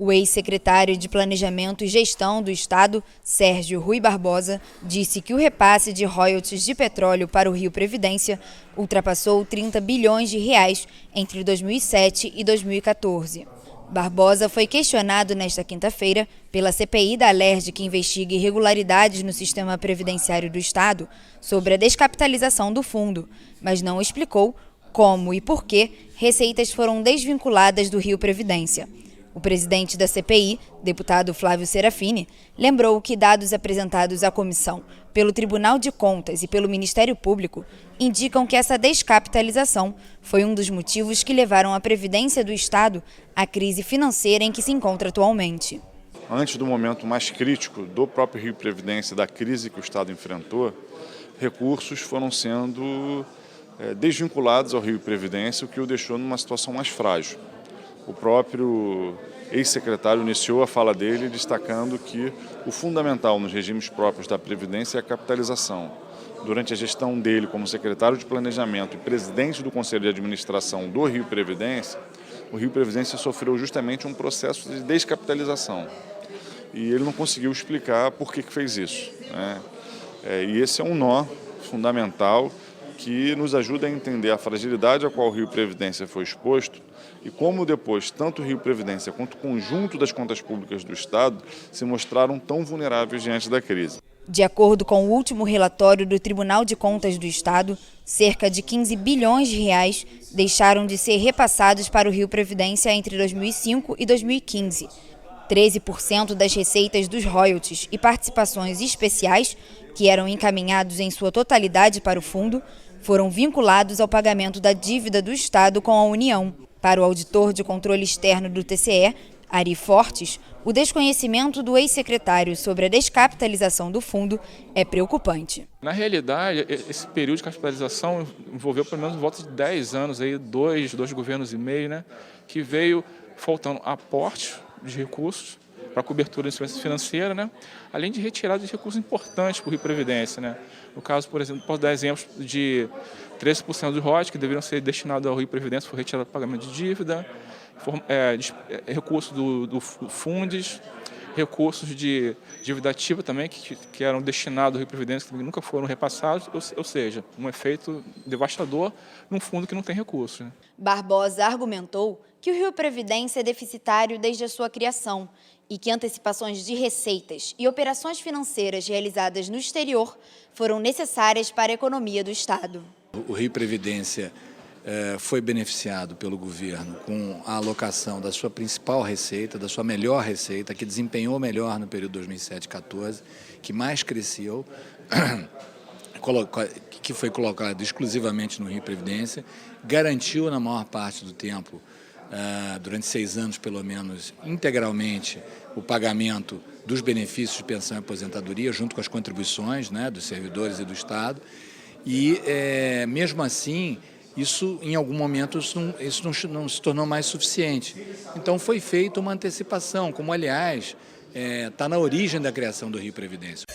O ex-secretário de Planejamento e Gestão do Estado, Sérgio Rui Barbosa, disse que o repasse de royalties de petróleo para o Rio Previdência ultrapassou 30 bilhões de reais entre 2007 e 2014. Barbosa foi questionado nesta quinta-feira pela CPI da Alerj, que investiga irregularidades no sistema previdenciário do Estado, sobre a descapitalização do fundo, mas não explicou como e por que receitas foram desvinculadas do Rio Previdência. O presidente da CPI, deputado Flávio Serafini, lembrou que dados apresentados à comissão pelo Tribunal de Contas e pelo Ministério Público indicam que essa descapitalização foi um dos motivos que levaram a Previdência do Estado à crise financeira em que se encontra atualmente. Antes do momento mais crítico do próprio Rio Previdência, da crise que o Estado enfrentou, recursos foram sendo desvinculados ao Rio Previdência, o que o deixou numa situação mais frágil. O próprio ex-secretário iniciou a fala dele destacando que o fundamental nos regimes próprios da Previdência é a capitalização. Durante a gestão dele como secretário de Planejamento e presidente do Conselho de Administração do Rio Previdência, o Rio Previdência sofreu justamente um processo de descapitalização. E ele não conseguiu explicar por que fez isso, né? E esse é um nó fundamental que nos ajuda a entender a fragilidade a qual o Rio Previdência foi exposto e como depois tanto o Rio Previdência quanto o conjunto das contas públicas do Estado se mostraram tão vulneráveis diante da crise. De acordo com o último relatório do Tribunal de Contas do Estado, cerca de 15 bilhões de reais deixaram de ser repassados para o Rio Previdência entre 2005 e 2015. 13% das receitas dos royalties e participações especiais, que eram encaminhados em sua totalidade para o fundo, foram vinculados ao pagamento da dívida do Estado com a União. Para o auditor de controle externo do TCE, Ari Fortes, o desconhecimento do ex-secretário sobre a descapitalização do fundo é preocupante. Na realidade, esse período de capitalização envolveu pelo menos volta de 10 anos, aí, dois governos e meio, né, que veio faltando aporte de recursos para cobertura da insuficiência financeira, né, além de retirada de recursos importantes para o Rio Previdência, né. No caso, por exemplo, posso dar exemplos de 13% dos royalties que deveriam ser destinados ao Rio Previdência por retirada do pagamento de dívida, recursos do Fundes, recursos de dívida ativa também, que eram destinados ao Rio Previdência, que nunca foram repassados, ou seja, um efeito devastador num fundo que não tem recursos, né? Barbosa argumentou que o Rio Previdência é deficitário desde a sua criação e que antecipações de receitas e operações financeiras realizadas no exterior foram necessárias para a economia do Estado. O Rio Previdência foi beneficiado pelo governo com a alocação da sua principal receita, da sua melhor receita, que desempenhou melhor no período 2007-14, que mais cresceu, que foi colocado exclusivamente no Rio Previdência, garantiu na maior parte do tempo, durante 6 anos pelo menos, integralmente o pagamento dos benefícios de pensão e aposentadoria, junto com as contribuições, né, dos servidores e do Estado. E, mesmo assim, isso, em algum momento, isso não se tornou mais suficiente. Então, foi feita uma antecipação, como, aliás, está na origem da criação do Rio Previdência.